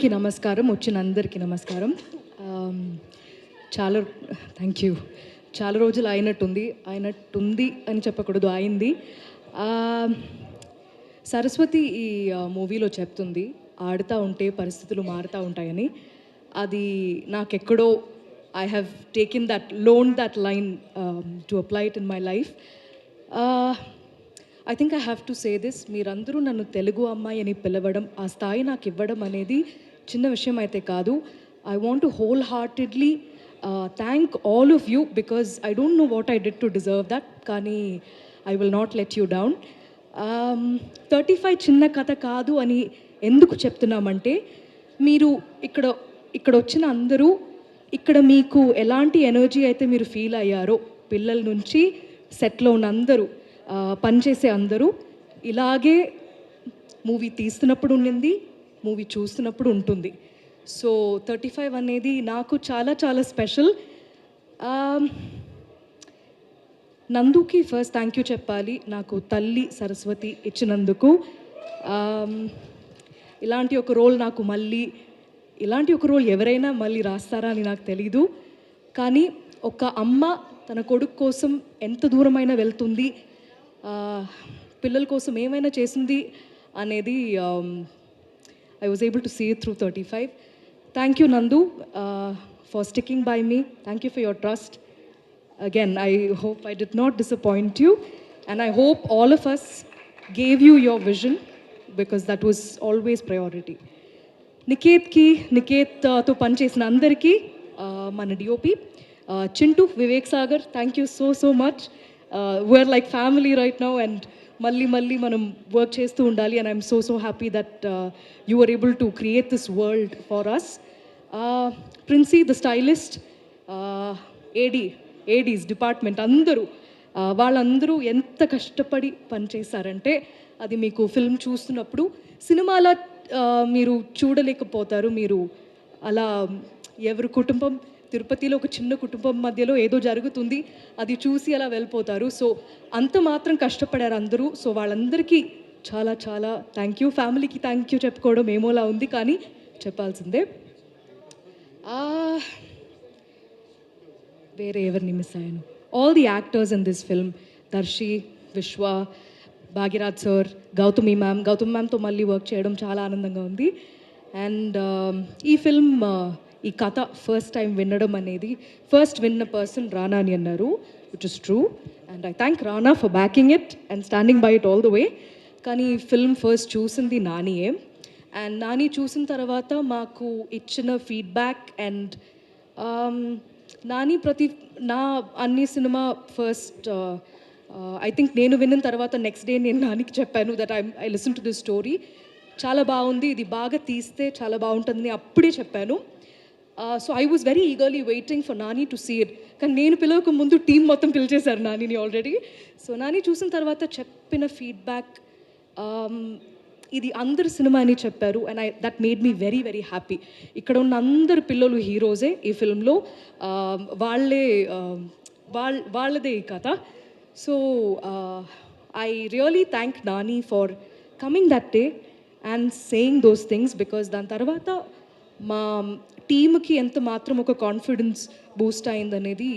నమస్కారం. వచ్చిన అందరికీ నమస్కారం. చాలా థ్యాంక్ యూ. చాలా రోజులు అయినట్టుంది అని చెప్పకూడదు, అయింది. సరస్వతి ఈ మూవీలో చెప్తుంది, ఆడుతూ ఉంటే పరిస్థితులు మారుతూ ఉంటాయని. అది నాకెక్కడో I have taken that line to apply it in my life. I think I have to say this. మీరందరూ నన్ను తెలుగు అమ్మాయి అని పిలవడం, ఆ స్థాయి నాకు ఇవ్వడం అనేది చిన్న విషయం అయితే కాదు. I want to wholeheartedly thank all of you because I don't know what I did to deserve that. కానీ I will not let you down. 35 చిన్న కథ కాదు అని ఎందుకు చెప్తున్నామంటే, మీరు ఇక్కడ వచ్చిన అందరూ, ఇక్కడ మీకు ఎలాంటి ఎనర్జీ అయితే మీరు ఫీల్ అయ్యారో, పిల్లల నుంచి సెట్లో ఉన్న అందరూ, పనిచేసే అందరూ, ఇలాగే మూవీ తీస్తున్నప్పుడు ఉండింది, మూవీ చూస్తున్నప్పుడు ఉంటుంది. సో 35 అనేది నాకు చాలా చాలా స్పెషల్. నందుకి ఫస్ట్ థ్యాంక్ యూ చెప్పాలి, నాకు తల్లి సరస్వతి ఇచ్చినందుకు. ఇలాంటి ఒక రోల్ నాకు ఇలాంటి ఒక రోల్ ఎవరైనా మళ్ళీ రాస్తారా అని నాకు తెలీదు. కానీ ఒక అమ్మ తన కొడుకు కోసం ఎంత దూరమైనా వెళ్తుంది, పిల్లల కోసం ఏమైనా చేసింది అనేది I was able to see it through 35. Thank you, Nandu, for sticking by me. Thank you for your trust. Again, I hope I did not disappoint you. And I hope all of us gave you your vision, because that was always priority. Niket to panchesin andariki, mana DOP, Chintu, Vivek Sagar, thank you so much. We're like family right now, and మళ్ళీ మనం work చేస్తూ ఉండాలి. And I'm so happy that you are able to create this world for us. Princy the stylist, ADs department అందరూ, వాళ్ళందరూ ఎంత కష్టపడి పనిచేశారంటే అది మీకు ఫిల్మ్ చూస్తున్నప్పుడు సినిమాలో మీరు చూడలేకపోతారు. మీరు అలా ఎవరి కుటుంబం, తిరుపతిలో ఒక చిన్న కుటుంబం మధ్యలో ఏదో జరుగుతుంది, అది చూసి అలా వెళ్ళిపోతారు. సో అంత మాత్రం కష్టపడారు అందరూ. సో వాళ్ళందరికీ చాలా చాలా థ్యాంక్ యూ. ఫ్యామిలీకి థ్యాంక్ యూ చెప్పుకోవడం ఏమోలా ఉంది, కానీ చెప్పాల్సిందే. వేరే ఎవరిని మిస్ అయ్యాను? All the actors in this film, Darshi, Vishwa, Bhagyaraj sir, Gautami మ్యామ్తో మళ్ళీ వర్క్ చేయడం చాలా ఆనందంగా ఉంది. అండ్ ఈ ఫిల్మ్, ఈ కథ ఫస్ట్ టైం వినడం అనేది, ఫస్ట్ విన్న పర్సన్ రానా అని అన్నారు, which is true. And I thank Rana for backing it and standing by it all the way. కానీ ఫిల్మ్ ఫస్ట్ చూసింది నానియే. అండ్ నాని చూసిన తర్వాత మాకు ఇచ్చిన ఫీడ్బ్యాక్, అండ్ నాని నా అన్ని సినిమా ఫస్ట్ ఐ థింక్ నేను విన్న తర్వాత నెక్స్ట్ డే నేను నానికి చెప్పాను that I listen to this story, చాలా బాగుంది, ఇది బాగా తీస్తే చాలా బాగుంటుందని అప్పుడే చెప్పాను. So I was very eagerly waiting for Nani to see it. కానీ నేను పిలవక ముందు టీం మొత్తం పిలిచేశారు నానిని ఆల్రెడీ. సో నాని చూసిన తర్వాత చెప్పిన ఫీడ్బ్యాక్, ఇది అందరు సినిమా అని చెప్పారు. And that made me very very happy. ఇక్కడ ఉన్న అందరు పిల్లలు హీరోసే ఈ ఫిల్మ్లో, వాళ్ళదే ఈ కథ. So I really thank Nani for coming that day and saying those things, because దాని తర్వాత మా టీమ్కి ఎంత మాత్రం ఒక కాన్ఫిడెన్స్ బూస్ట్ అయిందనేది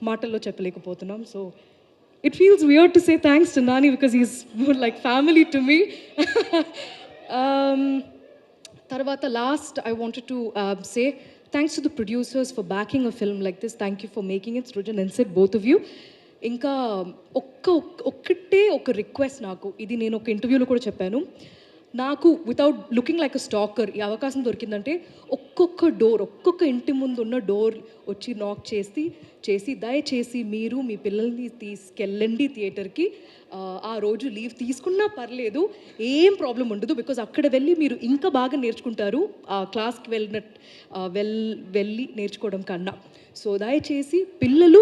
మాటల్లో చెప్పలేకపోతున్నాం. So it feels weird to say thanks to Nani because is more like family to me. తర్వాత last I wanted to say thanks to the producers for backing a film like this. Thank you for making it. Srujan and Sid, both of you. ఇంకా ఒక్కటే ఒక request, నాకు ఇది నేను ఒక ఇంటర్వ్యూలో కూడా చెప్పాను, నాకు వితౌట్ లుకింగ్ లైక్ అ స్టాకర్ ఈ అవకాశం దొరికిందంటే ఒక్కొక్క ఇంటి ముందు ఉన్న డోర్ వచ్చి నాక్ చేసి దయచేసి మీరు మీ పిల్లల్ని తీసుకెళ్ళండి థియేటర్కి. ఆ రోజు లీవ్ తీసుకున్నా పర్లేదు, ఏం ప్రాబ్లం ఉండదు, బికాజ్ అక్కడ వెళ్ళి మీరు ఇంకా బాగా నేర్చుకుంటారు ఆ క్లాస్కి వెళ్ళి నేర్చుకోవడం కన్నా. సో దయచేసి పిల్లలు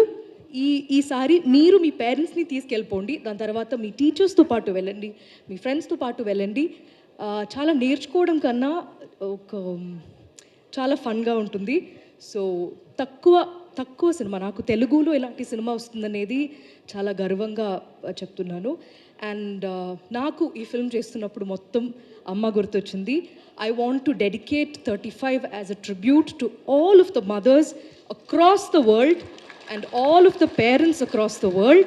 ఈసారి మీరు మీ పేరెంట్స్ని తీసుకెళ్ళిపోండి, దాని తర్వాత మీ టీచర్స్తో పాటు వెళ్ళండి, మీ ఫ్రెండ్స్తో పాటు వెళ్ళండి. చాలా నేర్చుకోవడం కన్నా చాలా ఫన్గా ఉంటుంది. సో తక్కువ సినిమా, నాకు తెలుగులో ఇలాంటి సినిమా వస్తుందనేది చాలా గర్వంగా చెప్తున్నాను. అండ్ నాకు ఈ ఫిల్మ్ చేస్తున్నప్పుడు మొత్తం అమ్మ గుర్తొచ్చింది. I want to dedicate 35 as a tribute to all of the mothers across the world and all of the parents across the world.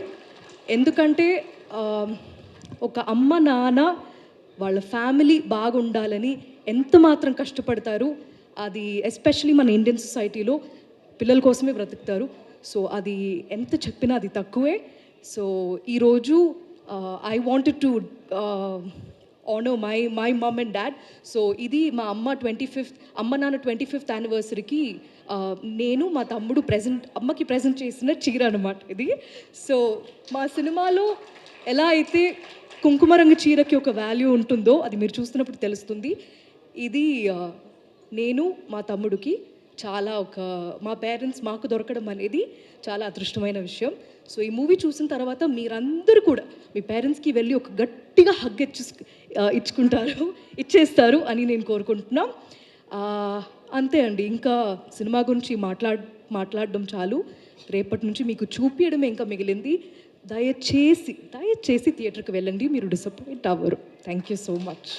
ఎందుకంటే ఒక అమ్మ నాన్న వాళ్ళ ఫ్యామిలీ బాగుండాలని ఎంత మాత్రం కష్టపడతారు. అది ఎస్పెషలీ మన ఇండియన్ సొసైటీలో పిల్లల కోసమే బ్రతుకుతారు. సో అది ఎంత చెప్పినా అది తక్కువే. సో ఈరోజు I wanted to honour my mum and dad. So ఇది మా అమ్మ నాన్న 25th యానివర్సరీకి నేను మా తమ్ముడు అమ్మకి ప్రజెంట్ చేసిన చీర అనమాట ఇది. సో మా సినిమాలో ఎలా అయితే కుంకుమ రంగు చీరకి ఒక వాల్యూ ఉంటుందో అది మీరు చూస్తున్నప్పుడు తెలుస్తుంది. ఇది నేను మా తమ్ముడికి చాలా మా పేరెంట్స్ మాకు దొరకడం అనేది చాలా అదృష్టమైన విషయం. సో ఈ మూవీ చూసిన తర్వాత మీరందరూ కూడా మీ పేరెంట్స్కి వెళ్ళి ఒక గట్టిగా హగ్ ఇచ్చేస్తారు అని నేను కోరుకుంటున్నాం. అంతే అండి. ఇంకా సినిమా గురించి మాట్లాడడం చాలు. రేపటి నుంచి మీకు చూపించడమే ఇంకా మిగిలింది. దయచేసి థియేటర్కి వెళ్ళండి, మీరు డిసప్పాయింట్ అవ్వరు. Thank you so much.